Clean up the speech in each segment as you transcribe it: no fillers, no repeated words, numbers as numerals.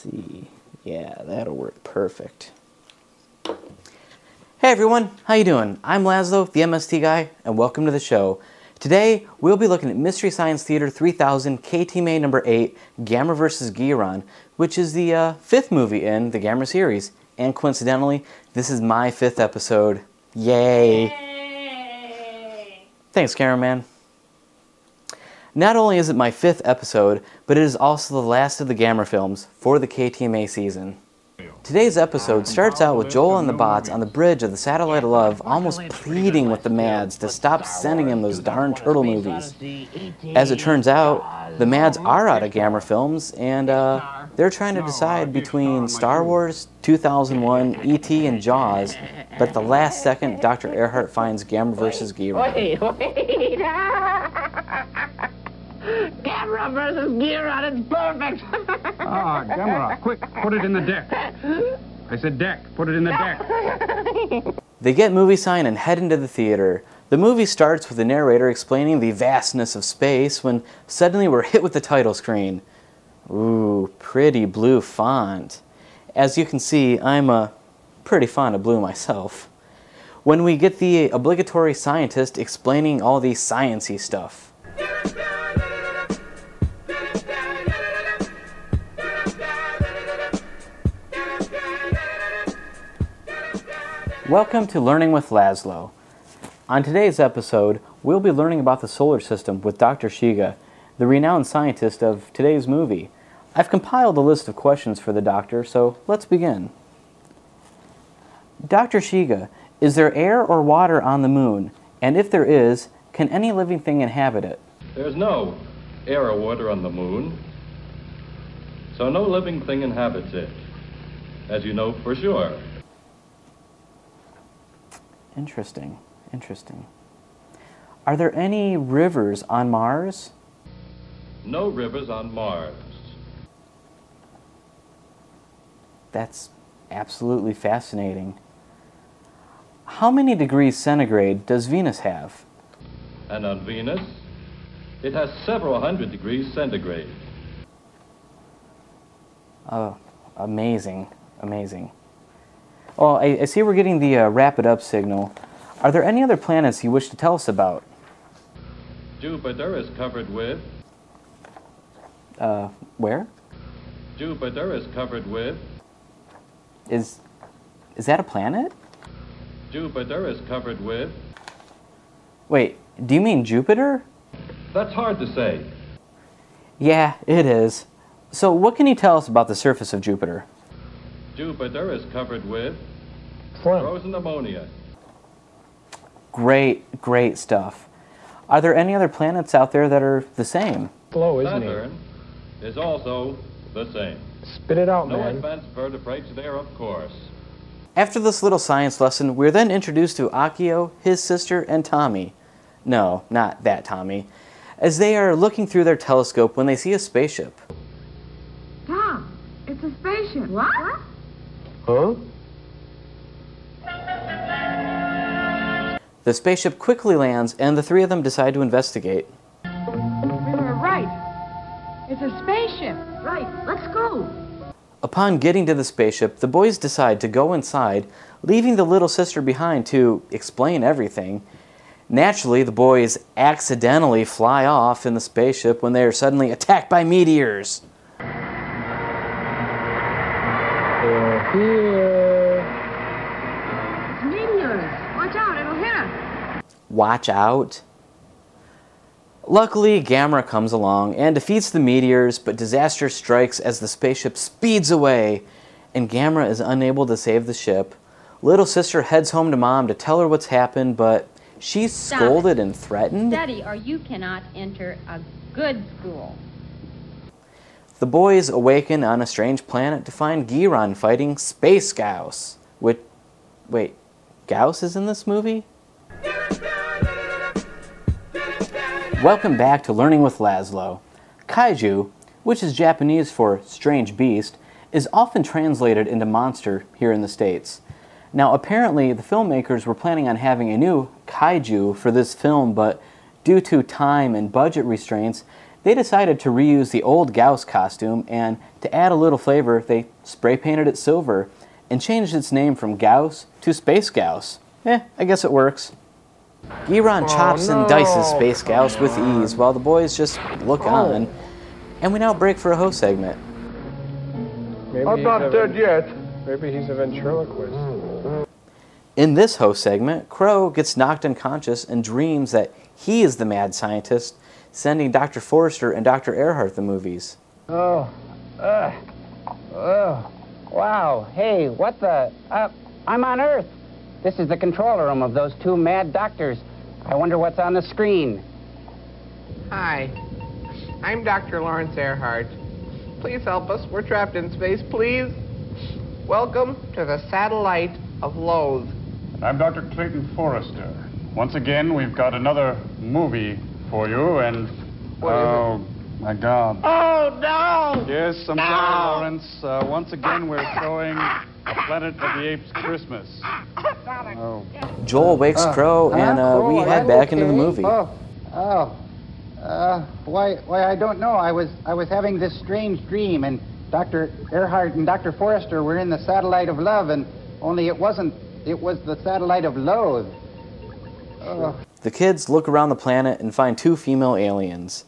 see. Yeah, that'll work perfect. Hey everyone, how you doing? I'm Lazlow the MST Guy, and welcome to the show. Today, we'll be looking at Mystery Science Theater 3000 KTMA number 8, Gamera vs. Guiron, which is the fifth movie in the Gamera series. And coincidentally, this is my fifth episode. Yay! Yay. Thanks, cameraman. Not only is it my fifth episode, but it is also the last of the Gamera films for the KTMA season. Today's episode starts out with Joel and the bots on the bridge of the Satellite of Love almost pleading with the Mads to stop sending him those darn turtle movies. As it turns out, the Mads are out of Gamera films, and they're trying to decide between Star Wars, 2001, E.T., and Jaws, but at the last second, Dr. Earhart finds Gamera vs. Guiron. Wait! Gamera versus Guiron is perfect! Gamera, quick, put it in the deck. I said deck, put it in the deck. They get movie sign and head into the theater. The movie starts with the narrator explaining the vastness of space when suddenly we're hit with the title screen. Ooh, pretty blue font. As you can see, I'm pretty fond of blue myself. When we get the obligatory scientist explaining all the science-y stuff. Welcome to Learning with Lazlow. On today's episode, we'll be learning about the solar system with Dr. Shiga, the renowned scientist of today's movie. I've compiled a list of questions for the doctor, so let's begin. Dr. Shiga, is there air or water on the moon? And if there is, can any living thing inhabit it? There's no air or water on the moon, so no living thing inhabits it, as you know for sure. Interesting, interesting. Are there any rivers on Mars? No rivers on Mars. That's absolutely fascinating. How many degrees centigrade does Venus have? And on Venus, it has several hundred degrees centigrade. Oh, amazing, amazing. Well, I see we're getting the wrap it up signal. Are there any other planets you wish to tell us about? Jupiter is covered with... Where? Jupiter is covered with... Is that a planet? Jupiter is covered with... Wait, do you mean Jupiter? That's hard to say. Yeah, it is. So what can you tell us about the surface of Jupiter? Jupiter is covered with Slim. frozen ammonia. Great, great stuff. Are there any other planets out there that are the same? Slow, isn't Saturn is also the same. he? Spit it out, No man. advanced vertebrates there, of course. After this little science lesson, we're then introduced to Akio, his sister, and Tommy. No, not that Tommy. As they are looking through their telescope when they see a spaceship. Tom, it's a spaceship. What? Huh? The spaceship quickly lands, and the three of them decide to investigate. We were right. It's a spaceship. Right, let's go. Upon getting to the spaceship, the boys decide to go inside, leaving the little sister behind to explain everything. Naturally, the boys accidentally fly off in the spaceship when they are suddenly attacked by meteors. Here. It's meteors. Watch out, it'll hit us. Watch out. Luckily, Gamera comes along and defeats the meteors, but disaster strikes as the spaceship speeds away, and Gamera is unable to save the ship. Little sister heads home to Mom to tell her what's happened, but she's scolded and threatened. Study or you cannot enter a good school. The boys awaken on a strange planet to find Guiron fighting Space Gaos. Wait, Gaos is in this movie? Welcome back to Learning with Lazlow. Kaiju, which is Japanese for strange beast, is often translated into monster here in the States. Now apparently the filmmakers were planning on having a new kaiju for this film, but due to time and budget restraints, they decided to reuse the old Gauss costume, and to add a little flavor, they spray painted it silver and changed its name from Gauss to Space Gaos. I guess it works. Guiron chops and dices Space Gaos with ease while the boys just look on, and we now break for a host segment. I'm not dead yet. Maybe he's a ventriloquist. In this host segment, Crow gets knocked unconscious and dreams that he is the mad scientist sending Dr. Forrester and Dr. Earhart the movies. Wow. Hey, what the? I'm on Earth. This is the control room of those two mad doctors. I wonder what's on the screen. Hi. I'm Dr. Lawrence Earhart. Please help us. We're trapped in space, please. Welcome to the satellite of Loathe. I'm Dr. Clayton Forrester. Once again, we've got another movie for you, and... Oh, my God. Oh, no! Yes, I'm sorry, Lawrence. Once again, we're showing A Planet of the Apes Christmas. Oh. Joel wakes Crow, and we head back into the movie. Why, I don't know. I was having this strange dream, and Dr. Earhart and Dr. Forrester were in the satellite of love, and only it wasn't. It was the satellite of loathe. The kids look around the planet and find two female aliens.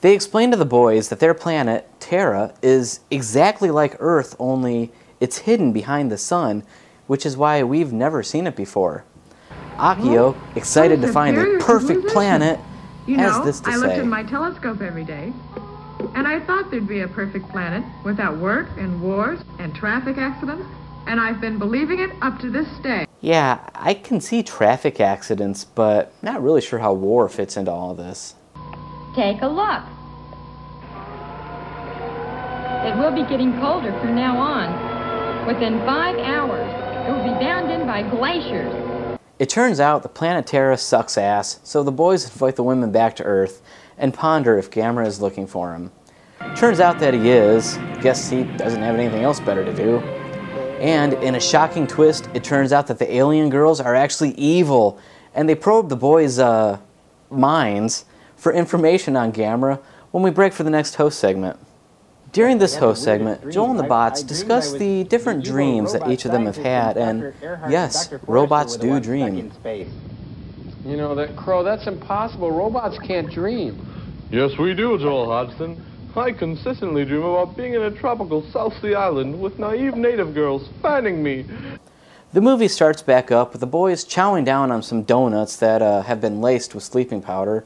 They explain to the boys that their planet, Terra, is exactly like Earth, only it's hidden behind the sun, which is why we've never seen it before. Akio, excited to find the perfect planet, has this to say. I looked at my telescope every day, and I thought there'd be a perfect planet without work and wars and traffic accidents, and I've been believing it up to this day. Yeah, I can see traffic accidents, but not really sure how war fits into all of this. Take a look. It will be getting colder from now on. Within 5 hours, it will be bound in by glaciers. It turns out the planet Terra sucks ass, so the boys invite the women back to Earth and ponder if Gamera is looking for him. Turns out that he is. Guess he doesn't have anything else better to do. And in a shocking twist, it turns out that the alien girls are actually evil, and they probe the boys' minds for information on Gamera when we break for the next host segment. During this host segment, Joel and the bots discuss the different dreams that each of them have had, and yes, robots do dream. You know, Crow, that's impossible. Robots can't dream. Yes, we do, Joel Hodgson. I consistently dream about being in a tropical South Sea island with naive native girls fanning me. The movie starts back up with the boys chowing down on some donuts that have been laced with sleeping powder.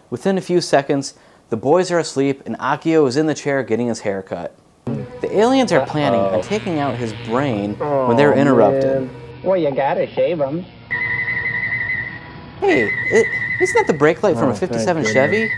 Within a few seconds, the boys are asleep and Akio is in the chair getting his hair cut. The aliens are planning on taking out his brain when they're interrupted. Man. Well, you gotta shave them. Hey, isn't that the brake light from a 57 Chevy?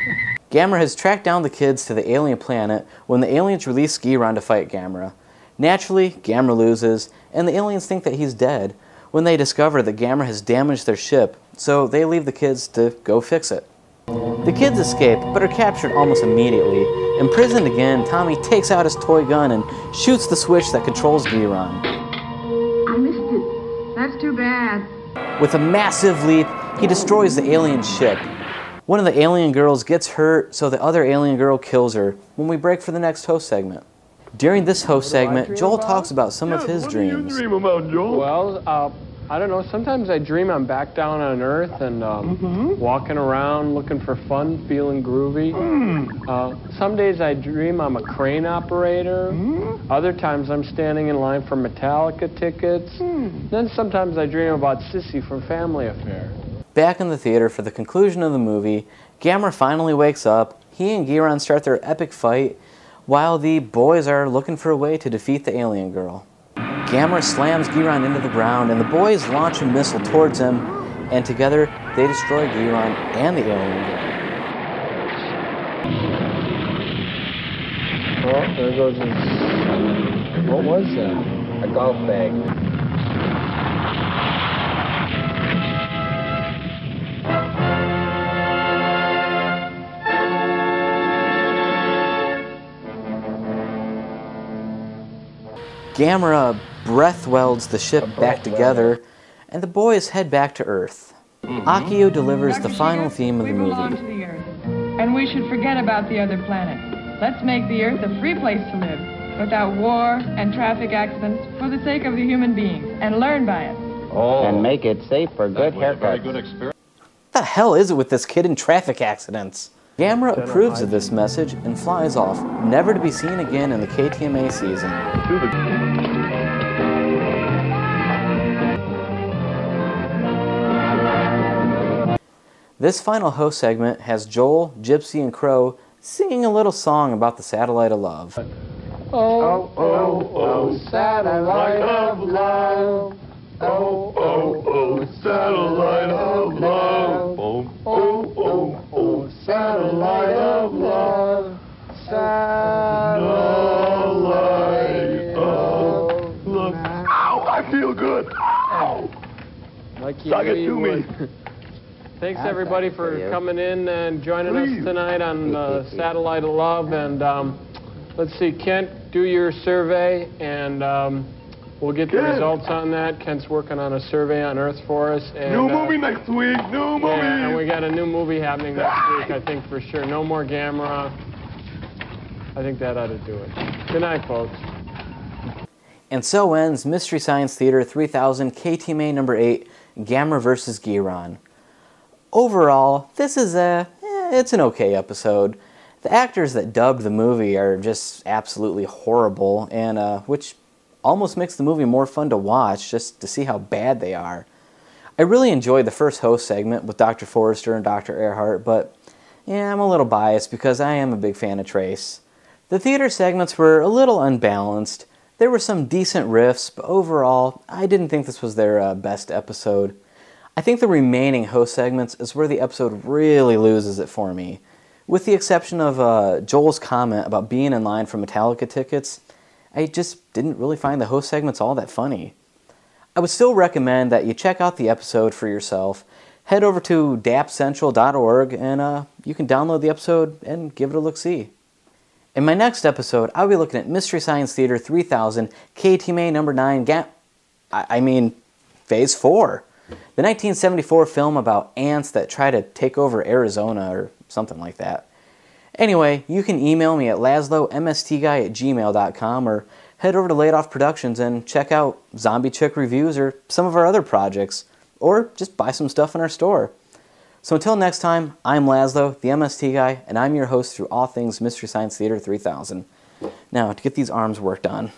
Gamera has tracked down the kids to the alien planet when the aliens release Guiron to fight Gamera. Naturally, Gamera loses, and the aliens think that he's dead when they discover that Gamera has damaged their ship, so they leave the kids to go fix it. The kids escape, but are captured almost immediately. Imprisoned again, Tommy takes out his toy gun and shoots the switch that controls Guiron. I missed it. That's too bad. With a massive leap, he destroys the alien ship. One of the alien girls gets hurt, so the other alien girl kills her when we break for the next host segment. During this host segment, Joel talks about some of his dreams. What do you dream about, Joel? Well, I don't know. Sometimes I dream I'm back down on Earth and walking around looking for fun, feeling groovy. Some days I dream I'm a crane operator. Other times I'm standing in line for Metallica tickets. Then sometimes I dream about Sissy from Family Affair. Back in the theater for the conclusion of the movie, Gamera finally wakes up. He and Guiron start their epic fight while the boys are looking for a way to defeat the alien girl. Gamera slams Guiron into the ground, and the boys launch a missile towards him, and together they destroy Guiron and the alien girl. Oh, there goes his... What was that? A golf bag. Gamera breath welds the ship back together, and the boys head back to Earth. Akio delivers the final theme of the movie. And we should forget about the other planets. Let's make the Earth a free place to live, without war and traffic accidents, for the sake of the human beings, and learn by it. Oh. And make it safe for good haircuts. Very good experience. What the hell is it with this kid in traffic accidents? Gamera approves of this message and flies off, never to be seen again in the KTMA season. This final host segment has Joel, Gypsy, and Crow singing a little song about the satellite of love. Oh, oh, oh, satellite of love. Oh, oh, oh, satellite of love. Oh, oh, oh, oh, satellite of love. Satellite of love. Ow, I feel good. Ow. Like you Suck it to me. Thanks everybody for coming in and joining us tonight on Satellite of Love. And let's see, Kent, do your survey, and we'll get the results on that. Kent's working on a survey on Earth for us. And, New movie next week. New movie. Yeah, and we got a new movie happening next week, I think, for sure. No more Gamera. I think that ought to do it. Good night, folks. And so ends Mystery Science Theater 3000 KTMA number 8, Gamera vs. Guiron. Overall, this is it's an okay episode. The actors that dubbed the movie are just absolutely horrible, and which almost makes the movie more fun to watch just to see how bad they are. I really enjoyed the first host segment with Dr. Forrester and Dr. Earhart, but yeah, I'm a little biased because I am a big fan of Trace. The theater segments were a little unbalanced. There were some decent riffs, but overall, I didn't think this was their best episode. I think the remaining host segments is where the episode really loses it for me. With the exception of Joel's comment about being in line for Metallica tickets, I just didn't really find the host segments all that funny. I would still recommend that you check out the episode for yourself. Head over to dapcentral.org and you can download the episode and give it a look-see. In my next episode, I'll be looking at Mystery Science Theater 3000 KTMA number 9 Phase 4. The 1974 film about ants that try to take over Arizona or something like that. Anyway, you can email me at lazlowmstguy@gmail.com or head over to Laid Off Productions and check out Zombie Chick reviews or some of our other projects, or just buy some stuff in our store. So until next time, I'm Lazlow, the MST Guy, and I'm your host through all things Mystery Science Theater 3000. Now, to get these arms worked on.